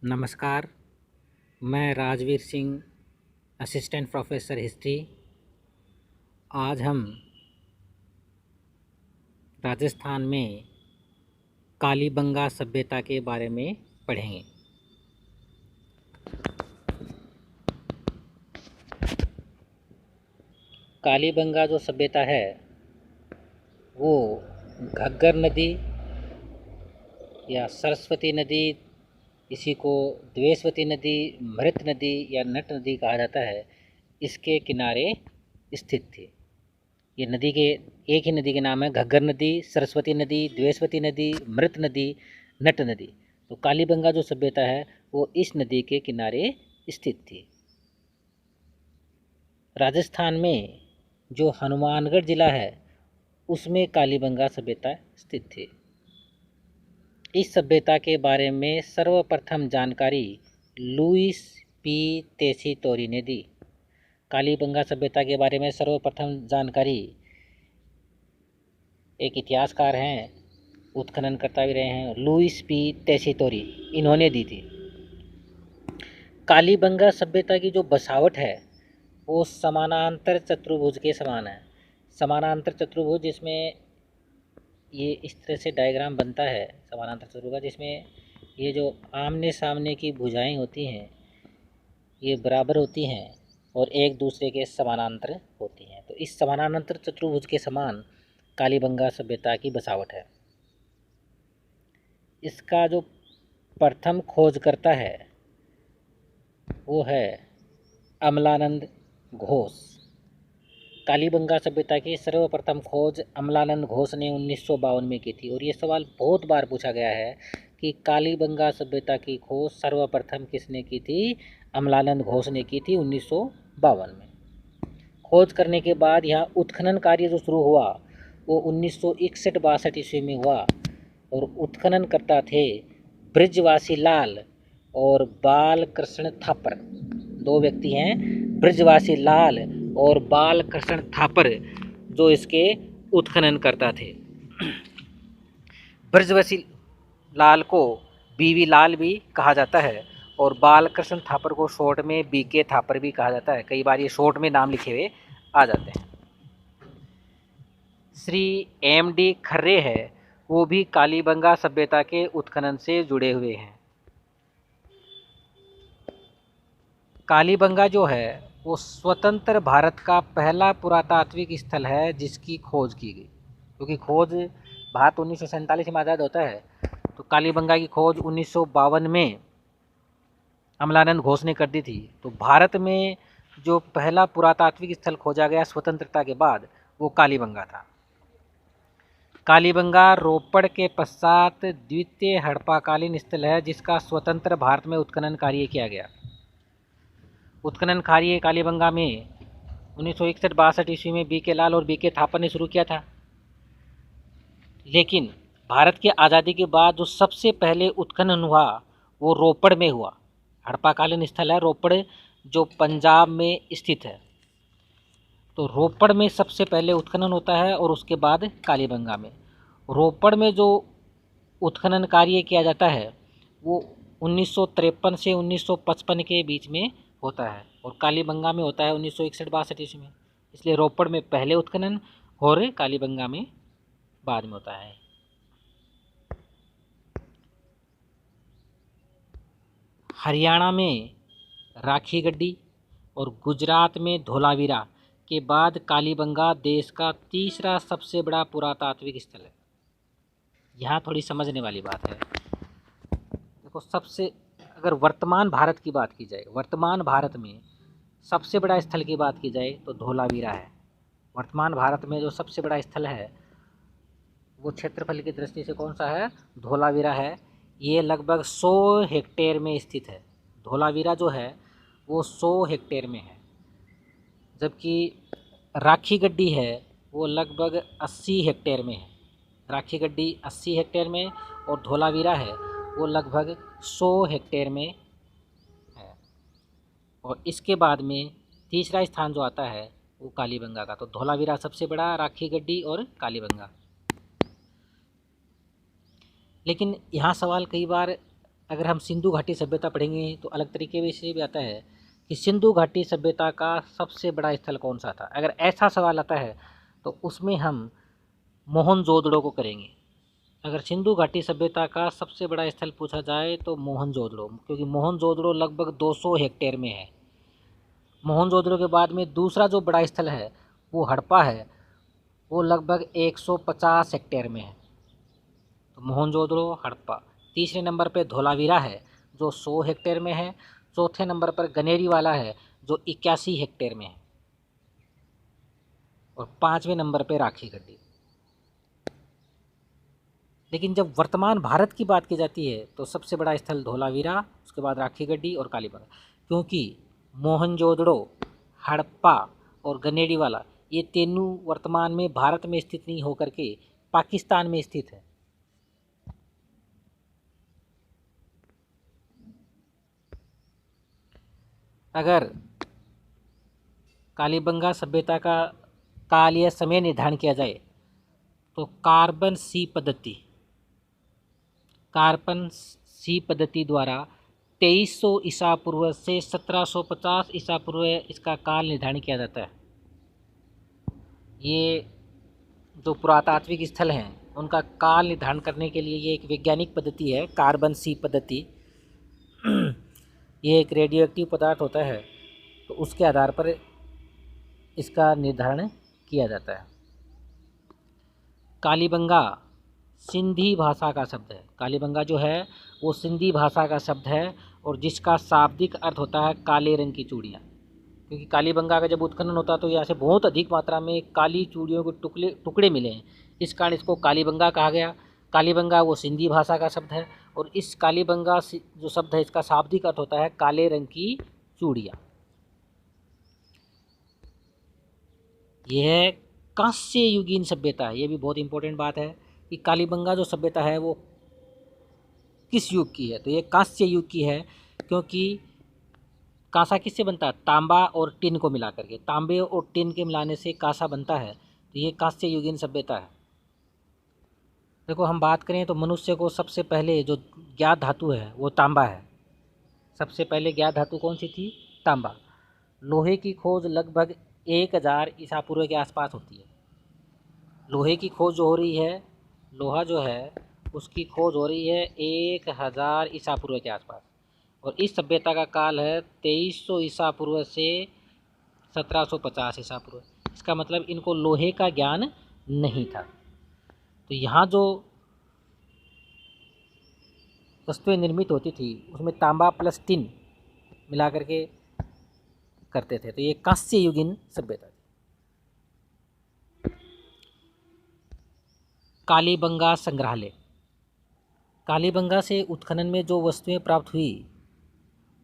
नमस्कार। मैं Rajveer Singh, assistant professor history. आज हम राजस्थान में कालीबंगा सभ्यता के बारे में पढ़ेंगे। कालीबंगा जो सभ्यता है वो घग्गर नदी या सरस्वती नदी, इसी को द्वेषवती नदी, मृत नदी या नट नदी कहा जाता है, इसके किनारे स्थित थी। ये नदी के एक ही नदी के नाम है, घग्गर नदी, सरस्वती नदी, द्वेषवती नदी, मृत नदी, नट नदी। तो कालीबंगा जो सभ्यता है वो इस नदी के किनारे स्थित थी। राजस्थान में जो हनुमानगढ़ जिला है उसमें कालीबंगा सभ्यता स्थित थी। इस सभ्यता के बारे में सर्वप्रथम जानकारी लुईस पी तेसीतोरी ने दी। कालीबंगा सभ्यता के बारे में सर्वप्रथम जानकारी एक इतिहासकार हैं, उत्खनन करता भी रहे हैं, लुईस पी तेसीतोरी, इन्होंने दी थी। कालीबंगा सभ्यता की जो बसावट है वो समानांतर चतुर्भुज के समान है। समानांतर चतुर्भुज, जिसमें ये इस तरह से डायग्राम बनता है समानांतर चतुर्भुज का, जिसमें ये जो आमने सामने की भुजाएं होती हैं ये बराबर होती हैं और एक दूसरे के समानांतर होती हैं। तो इस समानांतर चतुर्भुज के समान कालीबंगा सभ्यता की बसावट है। इसका जो प्रथम खोजकर्ता है वो है अमलानंद घोष। कालीबंगा सभ्यता की सर्वप्रथम खोज अमलानंद घोष ने 1952 में की थी। और ये सवाल बहुत बार पूछा गया है कि कालीबंगा सभ्यता की खोज सर्वप्रथम किसने की थी? अमलानंद घोष ने की थी 1952 में। खोज करने के बाद यहाँ उत्खनन कार्य जो शुरू हुआ वो 1961-62 ईस्वी में हुआ। और उत्खनन करता थे ब्रजवासी लाल और बाल कृष्ण थापर, दो व्यक्ति हैं, ब्रजवासी लाल और बाल कृष्ण थापर, जो इसके उत्खनन करता थे। ब्रजवासी लाल को बीवी लाल भी कहा जाता है और बाल कृष्ण थापर को शॉर्ट में बीके थापर भी कहा जाता है। कई बार ये शॉर्ट में नाम लिखे हुए आ जाते हैं। श्री एम.डी. खर्रे है, वो भी कालीबंगा सभ्यता के उत्खनन से जुड़े हुए हैं। कालीबंगा जो है वो स्वतंत्र भारत का पहला पुरातात्विक स्थल है जिसकी खोज की गई। क्योंकि खोज भारत 1947 में आज़ाद होता है, तो कालीबंगा की खोज 1952 में अमलानंद घोष ने कर दी थी। तो भारत में जो पहला पुरातात्विक स्थल खोजा गया स्वतंत्रता के बाद वो कालीबंगा था। कालीबंगा रोपड़ के पश्चात द्वितीय हड़प्पाकालीन स्थल है जिसका स्वतंत्र भारत में उत्खनन कार्य किया गया। उत्खनन कार्य कालीबंगा में 1961-62 ईस्वी में बीके लाल और बीके थापर ने शुरू किया था। लेकिन भारत की आज़ादी के बाद जो सबसे पहले उत्खनन हुआ वो रोपड़ में हुआ। हड़प्पाकालीन स्थल है रोपड़, जो पंजाब में स्थित है। तो रोपड़ में सबसे पहले उत्खनन होता है और उसके बाद कालीबंगा में। रोपड़ में जो उत्खनन कार्य किया जाता है वो 1953 से 1955 के बीच में होता है और कालीबंगा में होता है 1961-62 ईस्वी में। इसलिए रोपड़ में पहले उत्खनन और कालीबंगा में बाद में होता है। हरियाणा में राखी गड्डी और गुजरात में धोलावीरा के बाद कालीबंगा देश का तीसरा सबसे बड़ा पुरातात्विक स्थल है। यहाँ थोड़ी समझने वाली बात है। देखो, सबसे अगर वर्तमान भारत की बात की जाए, वर्तमान भारत में सबसे बड़ा स्थल की बात की जाए तो धोलावीरा है। वर्तमान भारत में जो सबसे बड़ा स्थल है वो क्षेत्रफल की दृष्टि से कौन सा है? धोलावीरा है। ये लगभग 100 हेक्टेयर में स्थित है। धोलावीरा जो है वो 100 हेक्टेयर में है, जबकि राखी गड्डी है वो लगभग 80 हेक्टेयर में है। राखी गड्डी 80 हेक्टेयर में और धोलावीरा है वो लगभग 100 हेक्टेयर में है। और इसके बाद में तीसरा स्थान जो आता है वो कालीबंगा का। तो धोलावीरा सबसे बड़ा, राखी गड्डी और कालीबंगा। लेकिन यहाँ सवाल कई बार अगर हम सिंधु घाटी सभ्यता पढ़ेंगे तो अलग तरीके से भी आता है कि सिंधु घाटी सभ्यता का सबसे बड़ा स्थल कौन सा था। अगर ऐसा सवाल आता है तो उसमें हम मोहनजोदड़ो को करेंगे। अगर सिंधु घाटी सभ्यता का सबसे बड़ा स्थल पूछा जाए तो मोहनजोदड़ो, क्योंकि मोहनजोदड़ो लगभग 200 हेक्टेयर में है। मोहनजोदड़ो के बाद में दूसरा जो बड़ा स्थल है वो हड़प्पा है, वो लगभग 150 हेक्टेयर में है। तो मोहनजोदड़ो, हड़प्पा। तीसरे नंबर पे धोलावीरा है जो 100 हेक्टेयर में है। चौथे नंबर पर गनेरीवाला है जो 81 हेक्टेयर में है। और 5वें नंबर पे राखी गड्डी। लेकिन जब वर्तमान भारत की बात की जाती है तो सबसे बड़ा स्थल धोलावीरा, उसके बाद राखी गड्डी और कालीबंगा, क्योंकि मोहनजोदड़ो, हड़प्पा और गनेरीवाला ये तीनों वर्तमान में भारत में स्थित नहीं होकर के पाकिस्तान में स्थित है। अगर कालीबंगा सभ्यता का काल या समय निर्धारण किया जाए तो कार्बन सी पद्धति द्वारा 2300 ईसा पूर्व से 1750 ईसा पूर्व इसका काल निर्धारण किया जाता है। ये जो पुरातात्विक स्थल हैं उनका काल निर्धारण करने के लिए ये एक वैज्ञानिक पद्धति है, कार्बन सी पद्धति। ये एक रेडियो एक्टिव पदार्थ होता है, तो उसके आधार पर इसका निर्धारण किया जाता है। कालीबंगा सिंधी भाषा का शब्द है। कालीबंगा जो है वो सिंधी भाषा का शब्द है और जिसका शाब्दिक अर्थ होता है काले रंग की चूड़ियाँ। क्योंकि कालीबंगा का जब उत्खनन होता है तो यहाँ से बहुत अधिक मात्रा में काली चूड़ियों के टुकड़े मिले हैं, इस कारण इसको कालीबंगा कहा गया। कालीबंगा वो सिंधी भाषा का शब्द है और इस कालीबंगा जो शब्द है इसका शाब्दिक अर्थ होता है काले रंग की चूड़ियाँ। यह कांस्य युगीन सभ्यता है। ये भी बहुत इंपॉर्टेंट बात है कि कालीबंगा जो सभ्यता है वो किस युग की है, तो ये कांस्य युग की है। क्योंकि कांसा किससे बनता है? तांबा और टिन को मिला करके, तांबे और टिन के मिलाने से कांसा बनता है, तो ये कांस्य युगीन सभ्यता है। देखो हम बात करें तो मनुष्य को सबसे पहले जो ज्ञात धातु है वो तांबा है। सबसे पहले ज्ञात धातु कौन सी थी? तांबा। लोहे की खोज लगभग 1000 ईसा पूर्व के आसपास होती है। लोहे की खोज जो हो रही है, लोहा जो है उसकी खोज हो रही है 1000 ईसा पूर्व के आसपास, और इस सभ्यता का काल है 2300 ईसा पूर्व से 1750 ईसा पूर्व। इसका मतलब इनको लोहे का ज्ञान नहीं था। तो यहाँ जो वस्तुएं निर्मित होती थी उसमें तांबा प्लस टिन मिला करके करते थे, तो ये कांस्य युगीन सभ्यता थी। कालीबंगा संग्रहालय। कालीबंगा से उत्खनन में जो वस्तुएं प्राप्त हुई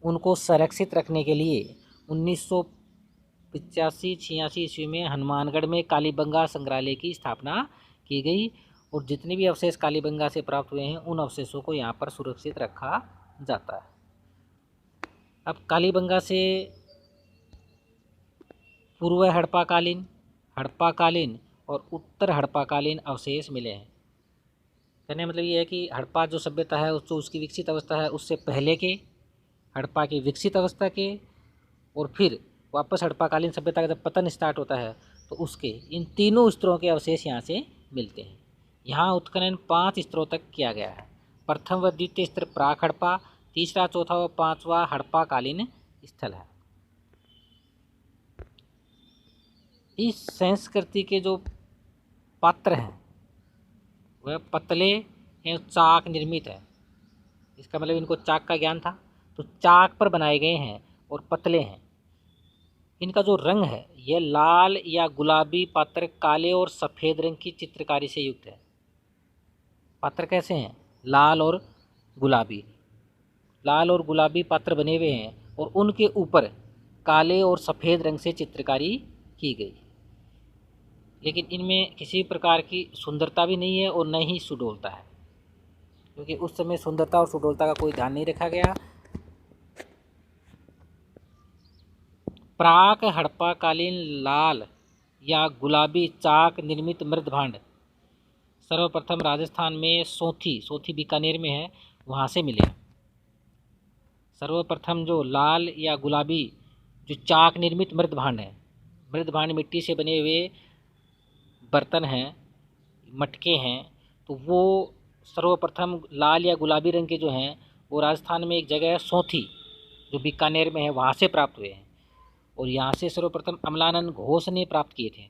उनको संरक्षित रखने के लिए 1985-86 ईस्वी में हनुमानगढ़ में कालीबंगा संग्रहालय की स्थापना की गई और जितने भी अवशेष कालीबंगा से प्राप्त हुए हैं उन अवशेषों को यहाँ पर सुरक्षित रखा जाता है। अब कालीबंगा से पूर्व हड़प्पाकालीन और उत्तर हड़प्पाकालीन अवशेष मिले हैं। कहने मतलब ये है कि हड़प्पा जो सभ्यता है जो उसकी विकसित अवस्था है उससे पहले के, हड़प्पा की विकसित अवस्था के, और फिर वापस हड़प्पाकालीन सभ्यता का जब पतन स्टार्ट होता है तो उसके, इन तीनों स्तरों के अवशेष यहाँ से मिलते हैं। यहाँ उत्खनन 5 स्तरों तक किया गया है। प्रथम व द्वितीय स्तर प्राक हड़प्पा, तीसरा, चौथा व 5वां हड़प्पाकालीन स्थल है। इस संस्कृति के जो पात्र हैं वह पतले एवं चाक निर्मित है। इसका मतलब इनको चाक का ज्ञान था, तो चाक पर बनाए गए हैं और पतले हैं। इनका जो रंग है यह लाल या गुलाबी पात्र काले और सफ़ेद रंग की चित्रकारी से युक्त है। पात्र कैसे हैं? लाल और गुलाबी पात्र बने हुए हैं और उनके ऊपर काले और सफ़ेद रंग से चित्रकारी की गई। लेकिन इनमें किसी प्रकार की सुंदरता भी नहीं है और न ही सुडौलता है, क्योंकि उस समय सुंदरता और सुडौलता का कोई ध्यान नहीं रखा गया। प्राक हड़प्पाकालीन लाल या गुलाबी चाक निर्मित मृद भांड सर्वप्रथम राजस्थान में सोथी बीकानेर में है, वहाँ से मिले। सर्वप्रथम जो लाल या गुलाबी जो चाक निर्मित मृद भांड है, मृद भांड मिट्टी से बने हुए बर्तन हैं, मटके हैं, तो वो सर्वप्रथम लाल या गुलाबी रंग के जो हैं वो राजस्थान में एक जगह है सोंथी, जो बीकानेर में है, वहाँ से प्राप्त हुए हैं। और यहाँ से सर्वप्रथम अमलानंद घोष ने प्राप्त किए थे,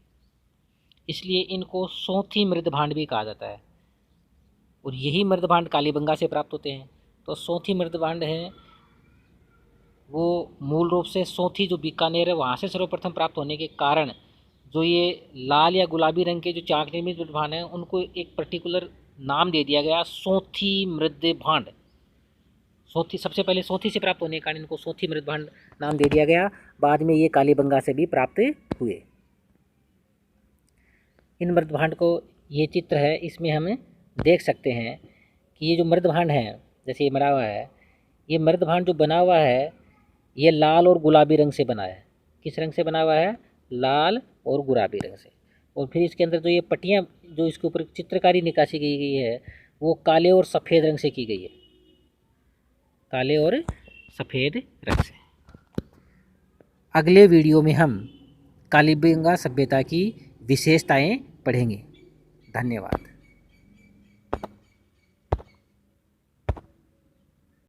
इसलिए इनको सोंथी मृद भांड भी कहा जाता है। और यही मृद भांड कालीबंगा से प्राप्त होते हैं। तो सोंथी मृद भांड है वो मूल रूप से सोंथी जो बीकानेर है वहाँ से सर्वप्रथम प्राप्त होने के कारण जो ये लाल या गुलाबी रंग के जो चाक निर्मित मृद भांड हैं उनको एक पर्टिकुलर नाम दे दिया गया, सोंथी मृद भांड। सोंथी सबसे पहले सोंथी से प्राप्त होने के कारण इनको सोंथी मृद भांड नाम दे दिया गया। बाद में ये कालीबंगा से भी प्राप्त हुए। इन मृद भांड को, ये चित्र है, इसमें हम देख सकते हैं कि ये जो मृद भांड है, जैसे ये बना हुआ है, ये मृद भांड जो बना हुआ है ये लाल और गुलाबी रंग से बना है। किस रंग से बना हुआ है? लाल और गुलाबी रंग से। और फिर इसके अंदर जो ये पट्टियाँ जो इसके ऊपर चित्रकारी निकासी की गई है वो काले और सफ़ेद रंग से की गई है, काले और सफ़ेद रंग से। अगले वीडियो में हम कालीबंगा सभ्यता की विशेषताएं पढ़ेंगे। धन्यवाद।